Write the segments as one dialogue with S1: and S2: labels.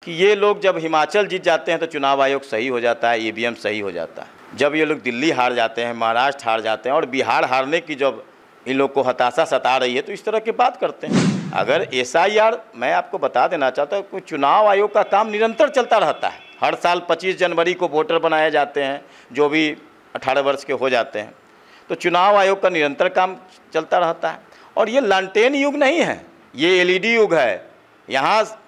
S1: कि ये लोग जब हिमाचल जीत जाते हैं तो चुनाव आयोग सही हो जाता है, ईवीएम सही हो जाता है। जब ये लोग दिल्ली हार जाते हैं, महाराष्ट्र हार जाते हैं और बिहार हारने की जब इन लोग को हताशा सता रही है तो इस तरह की बात करते हैं। अगर एसआईआर, मैं आपको बता देना चाहता हूँ कि चुनाव आयोग का काम निरंतर चलता रहता है। हर साल 25 जनवरी को वोटर बनाए जाते हैं जो भी 18 वर्ष के हो जाते हैं, तो चुनाव आयोग का निरंतर काम चलता रहता है। और ये लालटेन युग नहीं है, ये एलईडी युग है। यहाँ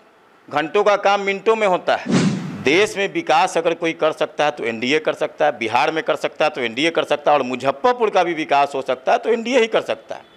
S1: घंटों का काम मिनटों में होता है। देश में विकास अगर कोई कर सकता है तो एनडीए कर सकता है, बिहार में कर सकता है तो एनडीए कर सकता है, और मुजफ्फरपुर का भी विकास हो सकता है तो एनडीए ही कर सकता है।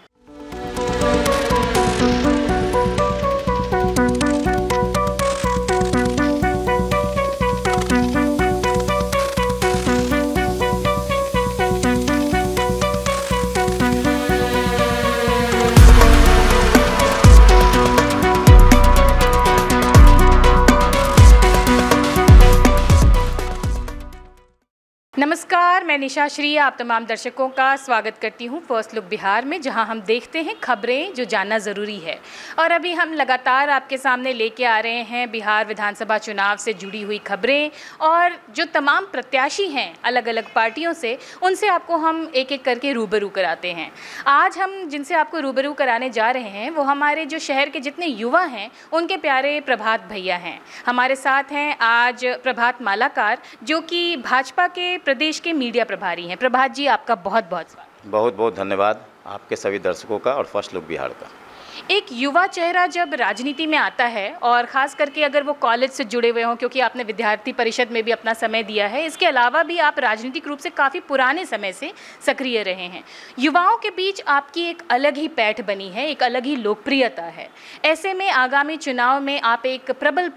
S2: नमस्कार, मैं निशा श्री आप तमाम दर्शकों का स्वागत करती हूं फर्स्ट लुक बिहार में, जहां हम देखते हैं खबरें जो जानना ज़रूरी है। और अभी हम लगातार आपके सामने लेके आ रहे हैं बिहार विधानसभा चुनाव से जुड़ी हुई खबरें, और जो तमाम प्रत्याशी हैं अलग अलग पार्टियों से, उनसे आपको हम एक एक करके रूबरू कराते हैं। आज हम जिनसे आपको रूबरू कराने जा रहे हैं वो हमारे जो शहर के जितने युवा हैं उनके प्यारे प्रभात भैया हैं। हमारे साथ हैं आज प्रभात मालाकार, जो कि भाजपा के प्रदेश के मीडिया प्रभारी हैं। प्रभात जी, आपका बहुत बहुत स्वागत।
S1: बहुत बहुत धन्यवाद आपके सभी दर्शकों का और फर्स्ट लुक बिहार का।
S2: एक युवा चेहरा जब राजनीति में आता है, और ख़ास करके अगर वो कॉलेज से जुड़े हुए हों, क्योंकि आपने विद्यार्थी परिषद में भी अपना समय दिया है, इसके अलावा भी आप राजनीतिक रूप से काफ़ी पुराने समय से सक्रिय रहे हैं, युवाओं के बीच आपकी एक अलग ही पैठ बनी है, एक अलग ही लोकप्रियता है। ऐसे में आगामी चुनाव में आप एक प्रबल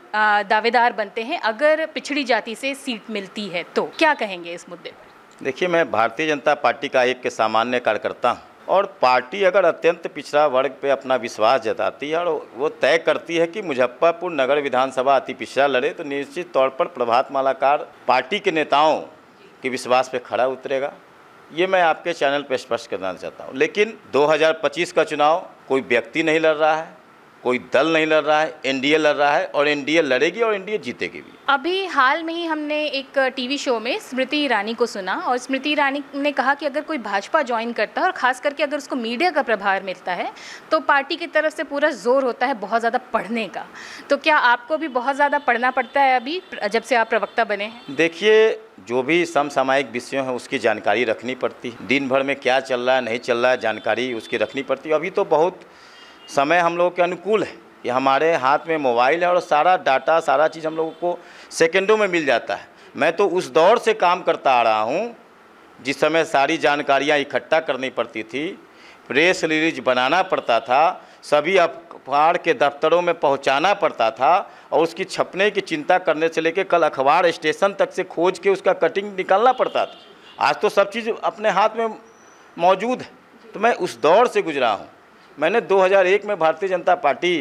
S2: दावेदार बनते हैं अगर पिछड़ी जाति से सीट मिलती है, तो क्या कहेंगे इस मुद्दे पर?
S1: देखिए, मैं भारतीय जनता पार्टी का एक सामान्य कार्यकर्ता हूँ, और पार्टी अगर अत्यंत पिछड़ा वर्ग पे अपना विश्वास जताती है और वो तय करती है कि मुजफ्फरपुर नगर विधानसभा अति पिछड़ा लड़े, तो निश्चित तौर पर प्रभात मालाकार पार्टी के नेताओं के विश्वास पे खड़ा उतरेगा। ये मैं आपके चैनल पे स्पष्ट करना चाहता हूँ। लेकिन 2025 का चुनाव कोई व्यक्ति नहीं लड़ रहा है, कोई दल नहीं लड़ रहा है, एनडीए लड़ रहा है, और एनडीए लड़ेगी और एनडीए जीतेगी भी।
S2: अभी हाल में ही हमने एक टीवी शो में स्मृति ईरानी को सुना, और स्मृति ईरानी ने कहा कि अगर कोई भाजपा ज्वाइन करता है और ख़ास करके अगर उसको मीडिया का प्रभार मिलता है तो पार्टी की तरफ से पूरा जोर होता है बहुत ज़्यादा पढ़ने का। तो क्या आपको भी बहुत ज़्यादा पढ़ना पड़ता है अभी जब से आप प्रवक्ता बने हैं?
S1: देखिए, जो भी समसामयिक विषयों हैं उसकी जानकारी रखनी पड़ती है। दिन भर में क्या चल रहा है, नहीं चल रहा है, जानकारी उसकी रखनी पड़ती है। अभी तो बहुत समय हम लोगों के अनुकूल है कि हमारे हाथ में मोबाइल है और सारा डाटा, सारा चीज़ हम लोगों को सेकंडों में मिल जाता है। मैं तो उस दौर से काम करता आ रहा हूँ जिस समय सारी जानकारियाँ इकट्ठा करनी पड़ती थी, प्रेस रिलीज बनाना पड़ता था, सभी अखबार के दफ्तरों में पहुँचाना पड़ता था, और उसकी छपने की चिंता करने से लेकर कल अखबार स्टेशन तक से खोज के उसका कटिंग निकालना पड़ता था। आज तो सब चीज़ अपने हाथ में मौजूद है। तो मैं उस दौर से गुजरा हूँ। मैंने 2001 में भारतीय जनता पार्टी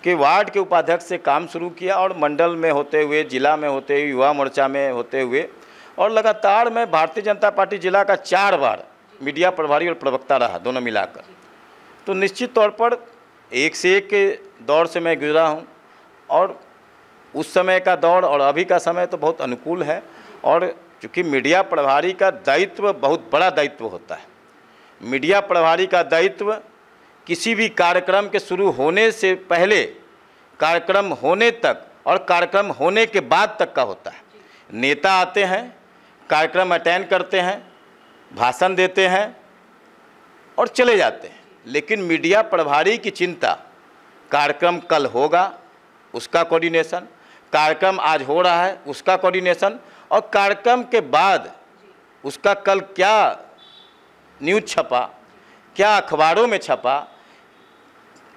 S1: के वार्ड के उपाध्यक्ष से काम शुरू किया, और मंडल में होते हुए, जिला में होते हुए, युवा मोर्चा में होते हुए, और लगातार मैं भारतीय जनता पार्टी जिला का 4 बार मीडिया प्रभारी और प्रवक्ता रहा, दोनों मिलाकर। तो निश्चित तौर पर एक से एक के दौर से मैं गुजरा हूँ, और उस समय का दौर और अभी का समय तो बहुत अनुकूल है। और चूँकि मीडिया प्रभारी का दायित्व बहुत बड़ा दायित्व होता है। मीडिया प्रभारी का दायित्व किसी भी कार्यक्रम के शुरू होने से पहले, कार्यक्रम होने तक और कार्यक्रम होने के बाद तक का होता है। नेता आते हैं, कार्यक्रम अटेंड करते हैं, भाषण देते हैं और चले जाते हैं, लेकिन मीडिया प्रभारी की चिंता कार्यक्रम कल होगा उसका कोऑर्डिनेशन, कार्यक्रम आज हो रहा है उसका कोऑर्डिनेशन, और कार्यक्रम के बाद उसका कल क्या न्यूज़ छपा, क्या अखबारों में छपा,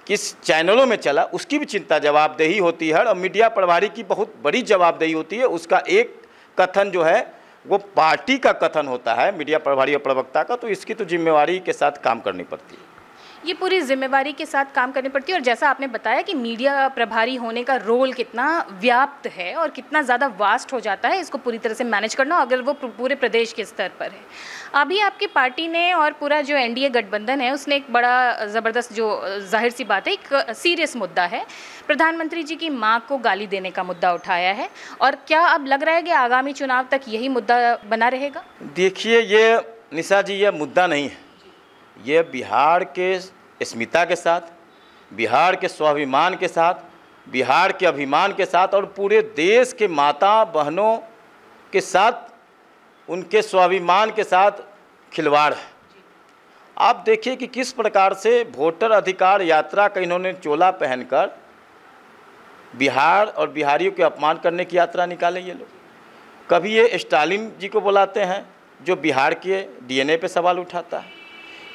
S1: किस चैनलों में चला, उसकी भी चिंता, जवाबदेही होती है। और मीडिया प्रभारी की बहुत बड़ी जवाबदेही होती है। उसका एक कथन जो है वो पार्टी का कथन होता है, मीडिया प्रभारी और प्रवक्ता का, तो इसकी तो जिम्मेवारी के साथ काम करनी पड़ती है।
S2: ये पूरी जिम्मेवारी के साथ काम करनी पड़ती है। और जैसा आपने बताया कि मीडिया प्रभारी होने का रोल कितना व्याप्त है और कितना ज़्यादा वास्ट हो जाता है इसको पूरी तरह से मैनेज करना, अगर वो पूरे प्रदेश के स्तर पर है। अभी आपकी पार्टी ने और पूरा जो एनडीए गठबंधन है उसने एक बड़ा ज़बरदस्त, जो जाहिर सी बात है एक सीरियस मुद्दा है, प्रधानमंत्री जी की मां को गाली देने का मुद्दा उठाया है। और क्या अब लग रहा है कि आगामी चुनाव तक यही मुद्दा बना रहेगा?
S1: देखिए, ये निशा जी, ये मुद्दा नहीं है। ये बिहार के अस्मिता के साथ, बिहार के स्वाभिमान के साथ, बिहार के अभिमान के साथ और पूरे देश के माता बहनों के साथ, उनके स्वाभिमान के साथ खिलवाड़ है। आप देखिए कि किस प्रकार से वोटर अधिकार यात्रा का इन्होंने चोला पहनकर बिहार और बिहारियों के अपमान करने की यात्रा निकाले ये लोग। कभी ये स्टालिन जी को बुलाते हैं जो बिहार के डीएनए पे सवाल उठाता है,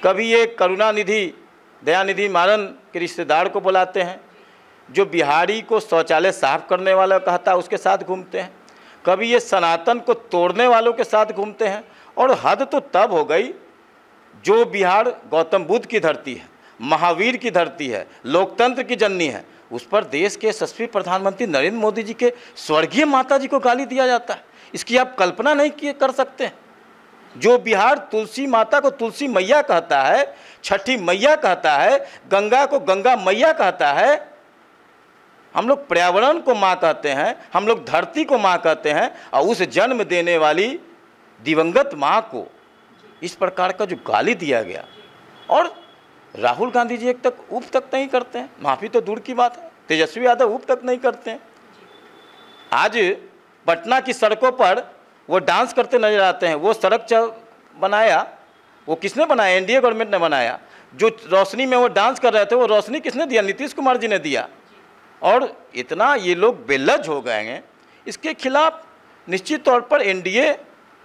S1: कभी ये करुणानिधि दयानिधि मारन के रिश्तेदार को बुलाते हैं जो बिहारी को शौचालय साफ करने वाला कहता है, उसके साथ घूमते हैं, कभी ये सनातन को तोड़ने वालों के साथ घूमते हैं। और हद तो तब हो गई, जो बिहार गौतम बुद्ध की धरती है, महावीर की धरती है, लोकतंत्र की जननी है, उस पर देश के यशस्वी प्रधानमंत्री नरेंद्र मोदी जी के स्वर्गीय माता जी को गाली दिया जाता है। इसकी आप कल्पना नहीं कर सकते हैं। जो बिहार तुलसी माता को तुलसी मैया कहता है, छठी मैया कहता है, गंगा को गंगा मैया कहता है, हम लोग पर्यावरण को माँ कहते हैं, हम लोग धरती को माँ कहते हैं, और उस जन्म देने वाली दिवंगत माँ को इस प्रकार का जो गाली दिया गया। और राहुल गांधी जी एक तक उफ तक नहीं करते हैं, माफ़ी तो दूर की बात है, तेजस्वी यादव उफ तक नहीं करते हैं। आज पटना की सड़कों पर वो डांस करते नजर आते हैं। वो सड़क बनाया, वो किसने बनाया? एनडीए गवर्नमेंट ने बनाया। जो रोशनी में वो डांस कर रहे थे, वो रोशनी किसने दिया? नीतीश कुमार जी ने दिया। और इतना ये लोग बेलज हो गए हैं, इसके खिलाफ निश्चित तौर पर एनडीए,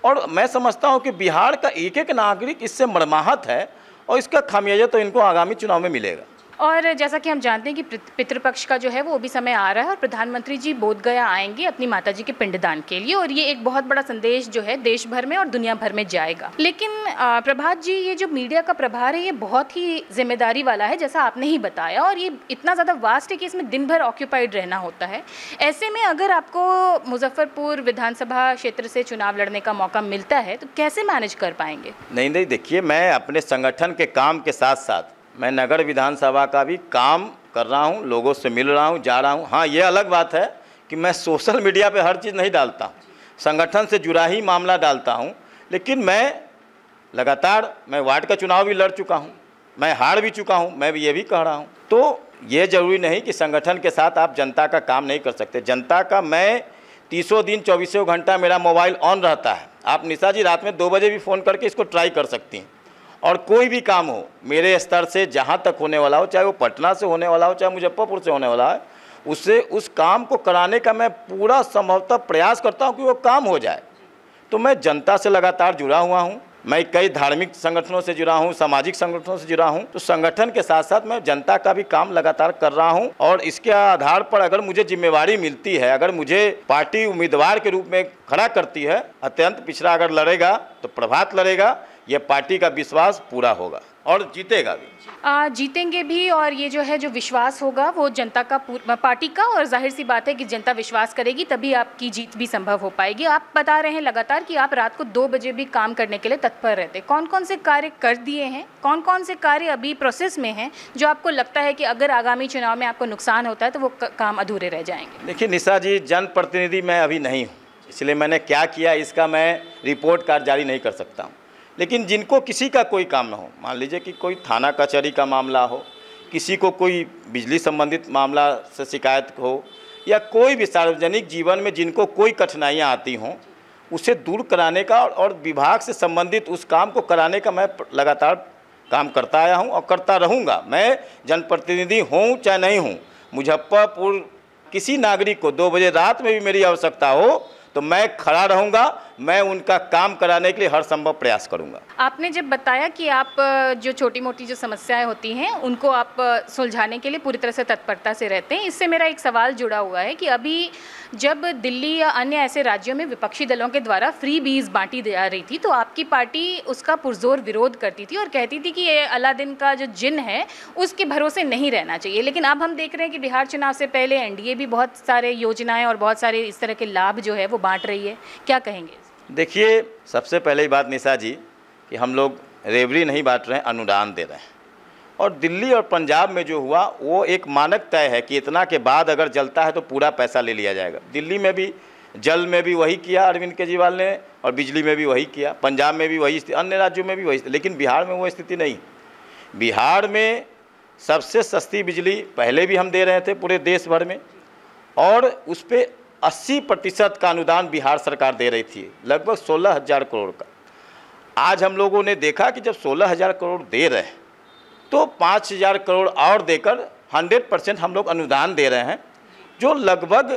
S1: और मैं समझता हूँ कि बिहार का एक एक नागरिक इससे मर्माहत है, और इसका खामियाजा तो इनको आगामी चुनाव में मिलेगा।
S2: और जैसा कि हम जानते हैं कि पितृपक्ष का जो है वो भी समय आ रहा है और प्रधानमंत्री जी बोधगया आएंगे अपनी माताजी के पिंडदान के लिए, और ये एक बहुत बड़ा संदेश जो है देश भर में और दुनिया भर में जाएगा। लेकिन प्रभात जी, ये जो मीडिया का प्रभार है ये बहुत ही जिम्मेदारी वाला है, जैसा आपने ही बताया, और ये इतना ज़्यादा वास्ट है कि इसमें दिन भर ऑक्यूपाइड रहना होता है। ऐसे में अगर आपको मुजफ्फरपुर विधानसभा क्षेत्र से चुनाव लड़ने का मौका मिलता है तो कैसे मैनेज कर पाएंगे?
S1: नहीं, देखिए, मैं अपने संगठन के काम के साथ साथ मैं नगर विधानसभा का भी काम कर रहा हूँ, लोगों से मिल रहा हूँ, जा रहा हूँ। हाँ, ये अलग बात है कि मैं सोशल मीडिया पे हर चीज़ नहीं डालता हूँ, संगठन से जुड़ा ही मामला डालता हूँ। लेकिन मैं लगातार, मैं वार्ड का चुनाव भी लड़ चुका हूँ, मैं हार भी चुका हूँ, मैं भी ये भी कह रहा हूँ। तो ये ज़रूरी नहीं कि संगठन के साथ आप जनता का काम नहीं कर सकते। जनता का मैं 30 दिन 24 घंटा मेरा मोबाइल ऑन रहता है। आप निशा जी रात में 2 बजे भी फ़ोन करके इसको ट्राई कर सकती हैं। और कोई भी काम हो मेरे स्तर से जहाँ तक होने वाला हो, चाहे वो पटना से होने वाला हो, चाहे मुजफ्फरपुर से होने वाला है, उससे उस काम को कराने का मैं पूरा संभवतः प्रयास करता हूँ कि वो काम हो जाए। तो मैं जनता से लगातार जुड़ा हुआ हूँ, मैं कई धार्मिक संगठनों से जुड़ा हूँ, सामाजिक संगठनों से जुड़ा हूँ। तो संगठन के साथ साथ मैं जनता का भी काम लगातार कर रहा हूँ, और इसके आधार पर अगर मुझे जिम्मेवारी मिलती है, अगर मुझे पार्टी उम्मीदवार के रूप में खड़ा करती है, अत्यंत पिछड़ा अगर लड़ेगा तो प्रभात लड़ेगा, ये पार्टी का विश्वास पूरा होगा और जीतेगा भी।
S2: जीतेंगे भी, और ये जो है जो विश्वास होगा वो जनता का, पार्टी का, और जाहिर सी बात है कि जनता विश्वास करेगी तभी आपकी जीत भी संभव हो पाएगी। आप बता रहे हैं लगातार कि आप रात को 2 बजे भी काम करने के लिए तत्पर रहते। कौन कौन से कार्य कर दिए हैं, कौन कौन से कार्य अभी प्रोसेस में हैं जो आपको लगता है कि अगर आगामी चुनाव में आपको नुकसान होता है तो वो काम अधूरे रह जाएंगे?
S1: देखिए निशा जी, जनप्रतिनिधि मैं अभी नहीं हूँ, इसलिए मैंने क्या किया इसका मैं रिपोर्ट कार्ड जारी नहीं कर सकता हूँ। लेकिन जिनको किसी का कोई काम ना हो, मान लीजिए कि कोई थाना कचहरी का मामला हो, किसी को कोई बिजली संबंधित मामला से शिकायत हो, या कोई भी सार्वजनिक जीवन में जिनको कोई कठिनाइयाँ आती हों, उसे दूर कराने का और विभाग से संबंधित उस काम को कराने का मैं लगातार काम करता आया हूँ और करता रहूँगा। मैं जनप्रतिनिधि हूँ चाहे नहीं हूँ, मुजफ्फरपुर किसी नागरिक को 2 बजे रात में भी मेरी आवश्यकता हो तो मैं खड़ा रहूँगा, मैं उनका काम कराने के लिए हर संभव प्रयास करूँगा।
S2: आपने जब बताया कि आप जो छोटी मोटी जो समस्याएं होती हैं उनको आप सुलझाने के लिए पूरी तरह से तत्परता से रहते हैं, इससे मेरा एक सवाल जुड़ा हुआ है कि अभी जब दिल्ली या अन्य ऐसे राज्यों में विपक्षी दलों के द्वारा फ्री बीज बांटी जा रही थी तो आपकी पार्टी उसका पुरजोर विरोध करती थी और कहती थी कि ये अलादीन का जो जिन है उसके भरोसे नहीं रहना चाहिए। लेकिन अब हम देख रहे हैं कि बिहार चुनाव से पहले एनडीए भी बहुत सारे योजनाएं और बहुत सारे इस तरह के लाभ जो है वो बांट रही है, क्या कहेंगे?
S1: देखिए, सबसे पहले ही बात निशा जी कि हम लोग रेवड़ी नहीं बांट रहे हैं, अनुदान दे रहे हैं। और दिल्ली और पंजाब में जो हुआ वो एक मानक तय है कि इतना के बाद अगर जलता है तो पूरा पैसा ले लिया जाएगा। दिल्ली में भी जल में भी वही किया अरविंद केजरीवाल ने और बिजली में भी वही किया, पंजाब में भी वही, अन्य राज्यों में भी वही। लेकिन बिहार में वो स्थिति नहीं। बिहार में सबसे सस्ती बिजली पहले भी हम दे रहे थे पूरे देश भर में, और उस पर 80% का अनुदान बिहार सरकार दे रही थी, लगभग 16,000 करोड़ का। आज हम लोगों ने देखा कि जब 16,000 करोड़ दे रहे हैं तो 5,000 करोड़ और देकर 100% हम लोग अनुदान दे रहे हैं, जो लगभग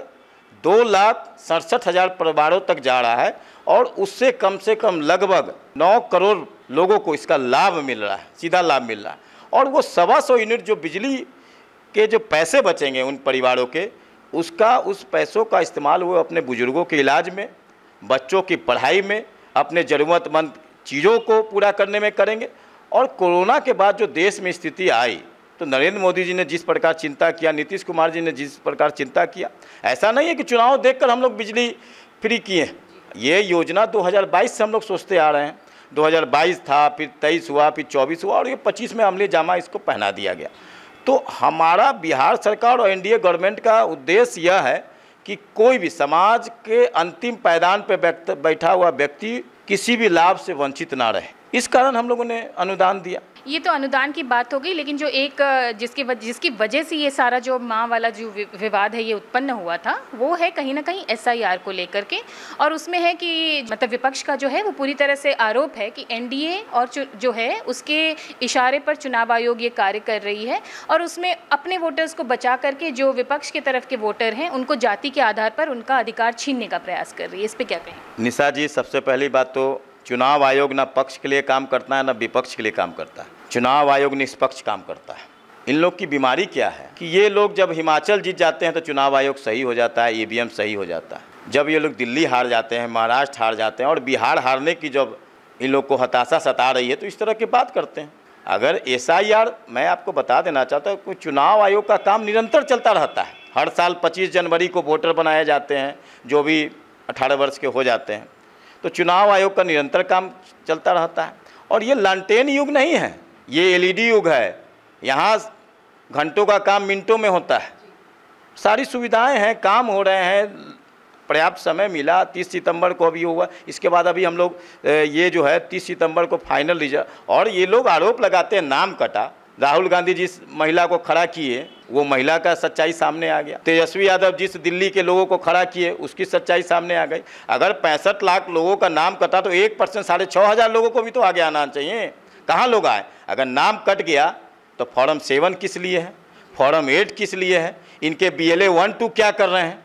S1: 2,67,000 परिवारों तक जा रहा है। और उससे कम से कम लगभग 9 करोड़ लोगों को इसका लाभ मिल रहा है, सीधा लाभ मिल रहा है। और वो 125 यूनिट जो बिजली के जो पैसे बचेंगे उन परिवारों के, उस पैसों का इस्तेमाल वो अपने बुजुर्गों के इलाज में, बच्चों की पढ़ाई में, अपने ज़रूरतमंद चीज़ों को पूरा करने में करेंगे। और कोरोना के बाद जो देश में स्थिति आई तो नरेंद्र मोदी जी ने जिस प्रकार चिंता किया, नीतीश कुमार जी ने जिस प्रकार चिंता किया, ऐसा नहीं है कि चुनाव देखकर हम लोग बिजली फ्री किए। ये योजना 2022 से हम लोग सोचते आ रहे हैं। 2022 था, फिर 23 हुआ, फिर 24 हुआ और ये 25 में अमली जामा इसको पहना दिया गया। तो हमारा बिहार सरकार और एनडीए गवर्नमेंट का उद्देश्य यह है कि कोई भी समाज के अंतिम पायदान पर बैठा हुआ व्यक्ति किसी भी लाभ से वंचित ना रहे, इस कारण हम लोगों ने अनुदान दिया।
S2: ये तो अनुदान की बात हो गई, लेकिन जो एक जिसकी वजह से ये सारा जो माँ वाला जो विवाद है ये उत्पन्न हुआ था, वो है कहीं ना कहीं एसआईआर को लेकर के। और उसमें है कि मतलब विपक्ष का जो है वो पूरी तरह से आरोप है कि एनडीए और जो है उसके इशारे पर चुनाव आयोग ये कार्य कर रही है और उसमें अपने वोटर्स को बचा करके जो विपक्ष की तरफ के वोटर हैं उनको जाति के आधार पर उनका अधिकार छीनने का प्रयास कर रही है। इस पर क्या कहें?
S1: निशा जी, सबसे पहली बात तो चुनाव आयोग ना पक्ष के लिए काम करता है ना विपक्ष के लिए काम करता है। चुनाव आयोग निष्पक्ष काम करता है। इन लोग की बीमारी क्या है कि ये लोग जब हिमाचल जीत जाते हैं तो चुनाव आयोग सही हो जाता है, ईवीएम सही हो जाता है। जब ये लोग दिल्ली हार जाते हैं, महाराष्ट्र हार जाते हैं और बिहार हारने की जब इन लोग को हताशा सता रही है तो इस तरह की बात करते हैं। अगर एसआईआर, मैं आपको बता देना चाहता हूँ, चुनाव आयोग का काम निरंतर चलता रहता है। हर साल 25 जनवरी को वोटर बनाए जाते हैं जो भी 18 वर्ष के हो जाते हैं। तो चुनाव आयोग का निरंतर काम चलता रहता है। और ये लालटेन युग नहीं है, ये एलईडी युग है। यहाँ घंटों का काम मिनटों में होता है। सारी सुविधाएं हैं, काम हो रहे हैं, पर्याप्त समय मिला। 30 सितंबर को अभी हुआ, इसके बाद अभी हम लोग ये जो है 30 सितंबर को फाइनल रिजल्ट। और ये लोग आरोप लगाते हैं नाम कटा। राहुल गांधी जिस महिला को खड़ा किए वो महिला का सच्चाई सामने आ गया। तेजस्वी यादव जिस दिल्ली के लोगों को खड़ा किए उसकी सच्चाई सामने आ गई। अगर 65 लाख लोगों का नाम कटा तो 1% 6,500 लोगों को भी तो आगे आना चाहिए। कहाँ लोग आए? अगर नाम कट गया तो फॉर्म 7 किस लिए है, फॉर्म 8 किस लिए है, इनके BLA 1, 2 क्या कर रहे हैं?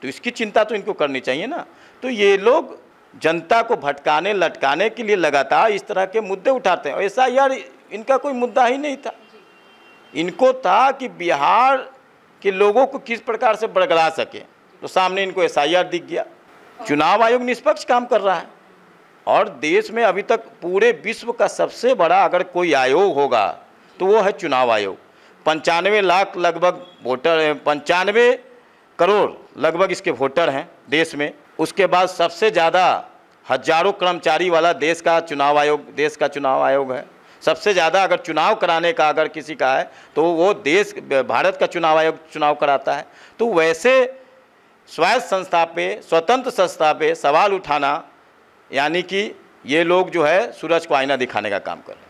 S1: तो इसकी चिंता तो इनको करनी चाहिए ना। तो ये लोग जनता को भटकाने लटकाने के लिए लगातार इस तरह के मुद्दे उठाते हैं। ऐसा यार इनका कोई मुद्दा ही नहीं था। इनको था कि बिहार के लोगों को किस प्रकार से बरगला सके, तो सामने इनको एसआईआर दिख गया। चुनाव आयोग निष्पक्ष काम कर रहा है और देश में अभी तक पूरे विश्व का सबसे बड़ा अगर कोई आयोग होगा तो वो है चुनाव आयोग। 95 लाख लगभग वोटर हैं, 95 करोड़ लगभग इसके वोटर हैं देश में। उसके बाद सबसे ज़्यादा हजारों कर्मचारी वाला देश का चुनाव आयोग है। सबसे ज़्यादा अगर चुनाव कराने का अगर किसी का है तो वो भारत का चुनाव आयोग चुनाव कराता है। तो वैसे स्वायत्त संस्था पे, स्वतंत्र संस्था पे सवाल उठाना, यानी कि ये लोग जो है सूरज को आईना दिखाने का काम कर रहे हैं।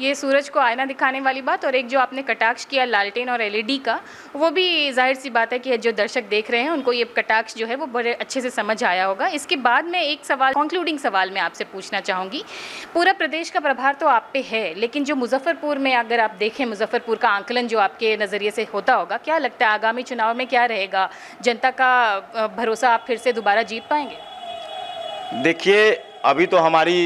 S2: ये सूरज को आईना दिखाने वाली बात, और एक जो आपने कटाक्ष किया लालटेन और एलईडी का, वो भी जाहिर सी बात है कि जो दर्शक देख रहे हैं उनको ये कटाक्ष जो है वो बड़े अच्छे से समझ आया होगा। इसके बाद में एक सवाल, कंक्लूडिंग सवाल मैं आपसे पूछना चाहूँगी। पूरा प्रदेश का प्रभार तो आप पे है, लेकिन जो मुजफ्फरपुर में अगर आप देखें, मुजफ्फरपुर का आंकलन जो आपके नज़रिए से होता होगा, क्या लगता है आगामी चुनाव में क्या रहेगा? जनता का भरोसा आप फिर से दोबारा जीत पाएंगे?
S1: देखिए, अभी तो हमारी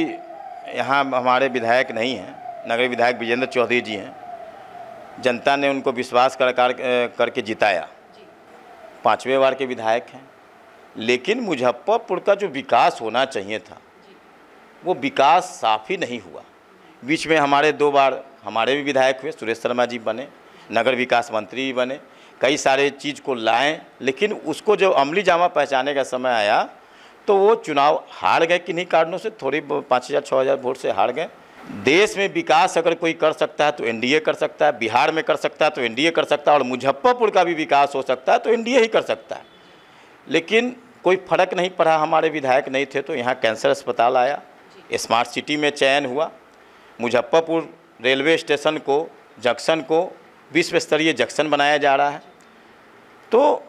S1: यहाँ हमारे विधायक नहीं हैं, नगरीय विधायक विजेंद्र चौधरी जी हैं। जनता ने उनको विश्वास करके जिताया। 5वें वार्ड के विधायक हैं, लेकिन मुजफ्फरपुर का जो विकास होना चाहिए था वो विकास साफ ही नहीं हुआ। बीच में हमारे 2 बार हमारे भी विधायक हुए, सुरेश शर्मा जी बने, नगर विकास मंत्री भी बने, कई सारे चीज़ को लाएं, लेकिन उसको जब अमली जामा पहचाने का समय आया तो वो चुनाव हार गए किन्हीं कारणों से, थोड़ी 5,000-6,000 वोट से हार गए। देश में विकास अगर कोई कर सकता है तो एनडीए कर सकता है, बिहार में कर सकता है तो एनडीए कर सकता है, और मुजफ्फरपुर का भी विकास हो सकता है तो एनडीए ही कर सकता है। लेकिन कोई फ़र्क नहीं पड़ा, हमारे विधायक नहीं थे तो यहाँ कैंसर अस्पताल आया, स्मार्ट सिटी में चयन हुआ, मुजफ्फरपुर रेलवे स्टेशन को, जंक्शन को विश्व स्तरीय जंक्शन बनाया जा रहा है। तो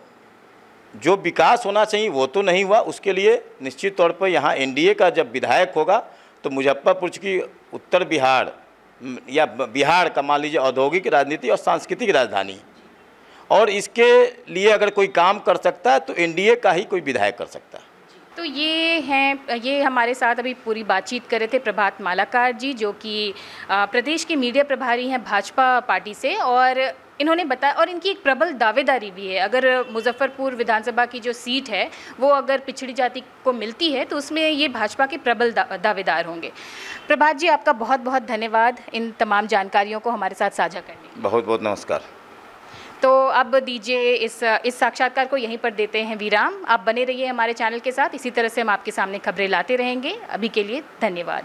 S1: जो विकास होना चाहिए वो तो नहीं हुआ। उसके लिए निश्चित तौर पर यहाँ एनडीए का जब विधायक होगा तो मुजफ्फरपुर की उत्तर बिहार या बिहार का मान लीजिए औद्योगिक राजनीति और सांस्कृतिक राजधानी है, और इसके लिए अगर कोई काम कर सकता है तो एनडीए का ही कोई विधायक कर सकता है।
S2: तो ये हमारे साथ अभी पूरी बातचीत कर रहे थे प्रभात मालाकार जी, जो कि प्रदेश के मीडिया प्रभारी हैं भाजपा पार्टी से, और इन्होंने बताया, और इनकी एक प्रबल दावेदारी भी है, अगर मुजफ्फरपुर विधानसभा की जो सीट है वो अगर पिछड़ी जाति को मिलती है तो उसमें ये भाजपा के प्रबल दावेदार होंगे। प्रभात जी, आपका बहुत बहुत धन्यवाद इन तमाम जानकारियों को हमारे साथ साझा करने के लिए।
S1: बहुत बहुत नमस्कार।
S2: तो अब दीजिए इस साक्षात्कार को यहीं पर देते हैं विराम। आप बने रहिए हमारे चैनल के साथ, इसी तरह से हम आपके सामने खबरें लाते रहेंगे। अभी के लिए धन्यवाद।